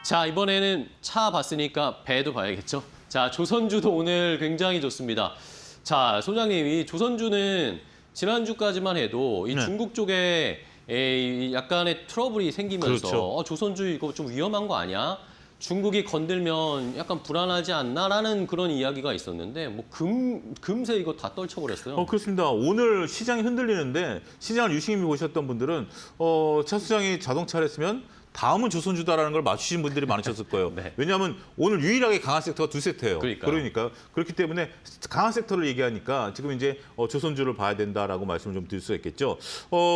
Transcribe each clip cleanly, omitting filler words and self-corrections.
자, 이번에는 차 봤으니까 배도 봐야겠죠. 자, 조선주도 오늘 굉장히 좋습니다. 자, 소장님, 이 조선주는 지난주까지만 해도 이 네. 중국 쪽에 약간의 트러블이 생기면서 그렇죠. 조선주 이거 좀 위험한 거 아니야? 중국이 건들면 약간 불안하지 않나라는 그런 이야기가 있었는데 뭐 금세 이거 다 떨쳐버렸어요. 그렇습니다. 오늘 시장이 흔들리는데 시장을 유심히 보셨던 분들은 차 수장이 자동차를 했으면 다음은 조선주다라는 걸 맞추신 분들이 많으셨을 거예요. 네. 왜냐하면 오늘 유일하게 강한 섹터가 두 섹터예요. 그러니까요. 그렇기 때문에 강한 섹터를 얘기하니까 지금 이제 조선주를 봐야 된다라고 말씀을 좀 드릴 수가 있겠죠.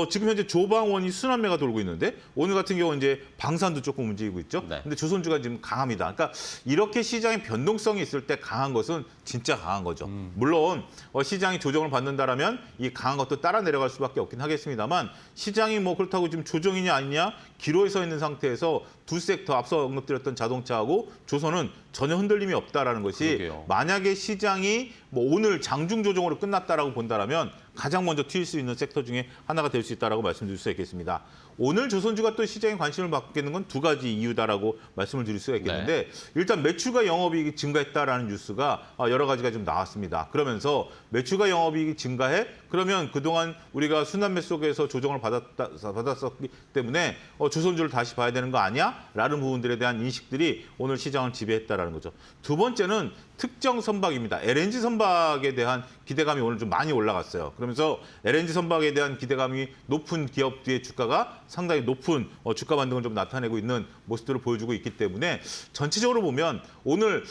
지금 현재 조방원이 순환매가 돌고 있는데 오늘 같은 경우 이제 방산도 조금 움직이고 있죠. 네. 근데 조선주가 지금 강합니다. 그러니까 이렇게 시장의 변동성이 있을 때 강한 것은 진짜 강한 거죠. 물론 시장이 조정을 받는다라면 이 강한 것도 따라 내려갈 수밖에 없긴 하겠습니다만 시장이 뭐 그렇다고 지금 조정이냐 아니냐 기로에 서 있는 상태에서 두 섹터 앞서 언급드렸던 자동차하고 조선은 전혀 흔들림이 없다라는 것이 그러게요. 만약에 시장이 뭐 오늘 장중 조정으로 끝났다라고 본다라면 가장 먼저 튈 수 있는 섹터 중에 하나가 될 수 있다라고 말씀드릴 수 있겠습니다. 오늘 조선주가 또 시장에 관심을 받게 되는 건 두 가지 이유다라고 말씀을 드릴 수가 있겠는데 일단 매출과 영업이익이 증가했다라는 뉴스가 여러 가지가 좀 나왔습니다. 그러면서 매출과 영업이익이 증가해? 그러면 그동안 우리가 순환매 속에서 조정을 받았었기 때문에 조선주를 다시 봐야 되는 거 아니야? 라는 부분들에 대한 인식들이 오늘 시장을 지배했다라는 거죠. 두 번째는 특정 선박입니다. LNG 선박에 대한 기대감이 오늘 좀 많이 올라갔어요. 그러면서 LNG 선박에 대한 기대감이 높은 기업들의 주가가 상당히 높은 주가 반등을 좀 나타내고 있는 모습들을 보여주고 있기 때문에 전체적으로 보면 오늘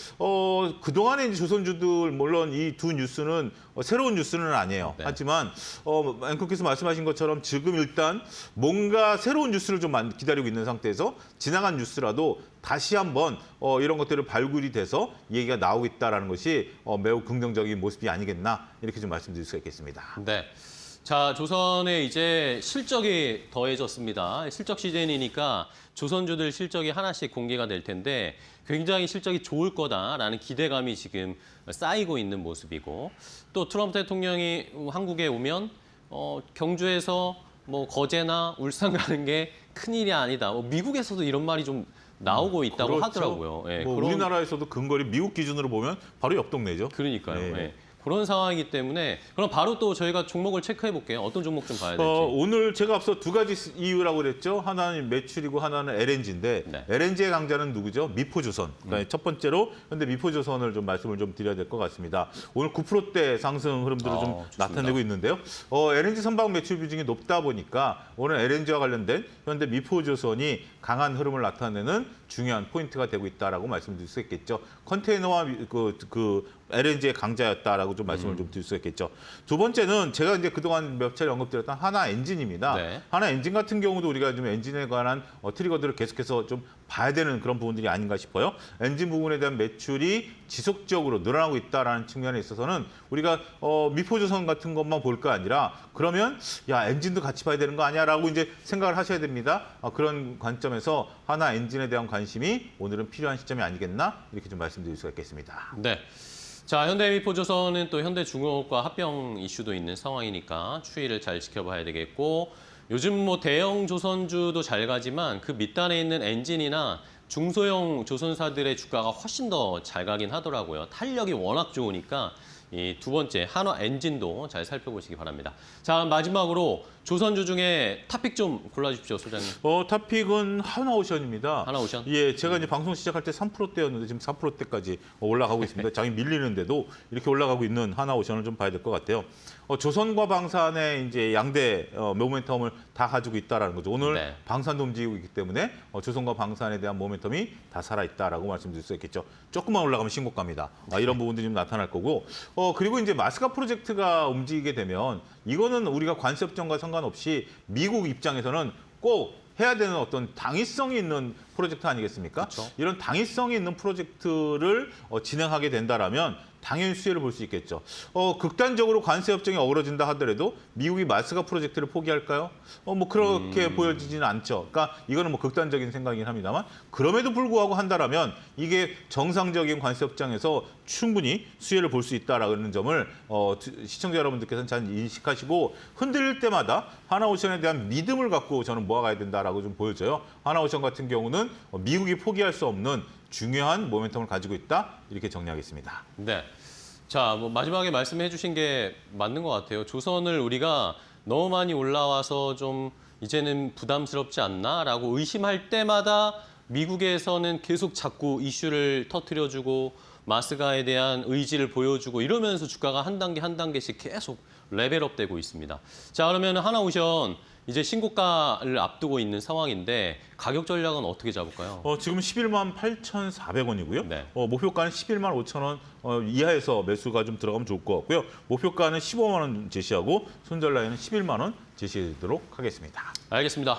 그동안의 조선주들 물론 이 두 뉴스는 새로운 뉴스는 아니에요. 네. 하지만 앵커께서 말씀하신 것처럼 지금 일단 뭔가 새로운 뉴스를 좀 기다리고 있는 상태에서 지나간 뉴스라도 다시 한번 이런 것들을 발굴이 돼서 얘기가 나오고 있다는 것이 매우 긍정적인 모습이 아니겠나 이렇게 좀 말씀드릴 수가 있겠습니다. 네. 자, 조선에 이제 실적이 더해졌습니다. 실적 시즌이니까 조선주들 실적이 하나씩 공개가 될 텐데 굉장히 실적이 좋을 거다라는 기대감이 지금 쌓이고 있는 모습이고 또 트럼프 대통령이 한국에 오면 경주에서 뭐 거제나 울산 가는 게 큰일이 아니다. 미국에서도 이런 말이 좀 나오고 있다고 그렇죠. 하더라고요. 예, 뭐 우리나라에서도 근거리 미국 기준으로 보면 바로 옆 동네죠. 그러니까요. 네. 예. 그런 상황이기 때문에 그럼 바로 또 저희가 종목을 체크해 볼게요. 어떤 종목 좀 봐야 될지. 오늘 제가 앞서 두 가지 이유라고 그랬죠. 하나는 매출이고 하나는 LNG인데 네. LNG의 강자는 누구죠? 미포조선. 그러니까 첫 번째로 현대 미포조선을 좀 말씀을 좀 드려야 될 것 같습니다. 오늘 9%대 상승 흐름들을 좀 좋습니다. 나타내고 있는데요. LNG 선박 매출 비중이 높다 보니까 오늘 LNG와 관련된 현대 미포조선이 강한 흐름을 나타내는 중요한 포인트가 되고 있다라고 말씀드릴 수 있겠죠. 컨테이너와 그 LNG의 강자였다라고 좀 말씀을 좀 드릴 수 있겠죠. 두 번째는 제가 이제 그동안 몇 차례 언급드렸던 하나 엔진입니다. 네. 하나 엔진 같은 경우도 우리가 좀 엔진에 관한 트리거들을 계속해서 좀 봐야 되는 그런 부분들이 아닌가 싶어요. 엔진 부분에 대한 매출이 지속적으로 늘어나고 있다라는 측면에 있어서는 우리가 미포조선 같은 것만 볼 거 아니라 그러면 야 엔진도 같이 봐야 되는 거 아니야라고 이제 생각을 하셔야 됩니다. 그런 관점에서 하나 엔진에 대한 관심이 오늘은 필요한 시점이 아니겠나 이렇게 좀 말씀드릴 수가 있겠습니다. 네. 자, 현대미포조선은 또 현대중공업과 합병 이슈도 있는 상황이니까 추이를 잘 지켜봐야 되겠고 요즘 뭐 대형 조선주도 잘 가지만 그 밑단에 있는 엔진이나 중소형 조선사들의 주가가 훨씬 더 잘 가긴 하더라고요. 탄력이 워낙 좋으니까 이 두 번째 한화 엔진도 잘 살펴보시기 바랍니다. 자, 마지막으로 조선주 중에 탑픽 좀 골라주십시오, 소장님. 탑픽은 하나오션입니다. 하나오션? 예, 제가 이제 방송 시작할 때 3%대였는데 지금 4%대까지 올라가고 있습니다. 장이 밀리는데도 이렇게 올라가고 있는 하나오션을 좀 봐야 될 것 같아요. 조선과 방산의 이제 양대 모멘텀을 다 가지고 있다라는 거죠. 오늘 네. 방산도 움직이고 있기 때문에 조선과 방산에 대한 모멘텀이 다 살아있다라고 말씀드릴 수 있겠죠. 조금만 올라가면 신고가입니다. 이런 부분들이 좀 나타날 거고 그리고 이제 마스카 프로젝트가 움직이게 되면 이거는 우리가 관세협정과 상관없이 미국 입장에서는 꼭 해야 되는 어떤 당위성이 있는 프로젝트 아니겠습니까? 그쵸. 이런 당위성이 있는 프로젝트를 진행하게 된다라면 당연히 수혜를 볼 수 있겠죠. 극단적으로 관세 협정이 어그러진다 하더라도 미국이 마스가 프로젝트를 포기할까요? 뭐 그렇게 보여지지는 않죠. 그러니까 이거는 뭐 극단적인 생각이긴 합니다만 그럼에도 불구하고 한다라면 이게 정상적인 관세 협정에서 충분히 수혜를 볼 수 있다라는 점을 시청자 여러분들께서는 잘 인식하시고 흔들릴 때마다 하나오션에 대한 믿음을 갖고 저는 모아가야 된다라고 좀 보여져요. 하나오션 같은 경우는 미국이 포기할 수 없는 중요한 모멘텀을 가지고 있다 이렇게 정리하겠습니다. 네. 자, 뭐 마지막에 말씀해 주신 게 맞는 것 같아요. 조선을 우리가 너무 많이 올라와서 좀 이제는 부담스럽지 않나라고 의심할 때마다 미국에서는 계속 자꾸 이슈를 터뜨려주고 마스가에 대한 의지를 보여주고 이러면서 주가가 한 단계 한 단계씩 계속 레벨업되고 있습니다. 자, 그러면 하나오션 이제 신고가를 앞두고 있는 상황인데 가격 전략은 어떻게 잡을까요? 지금 11만 8,400원이고요. 네. 목표가는 11만 5천 원 이하에서 매수가 좀 들어가면 좋을 것 같고요. 목표가는 15만 원 제시하고 손절 라인은 11만 원 제시하도록 하겠습니다. 알겠습니다.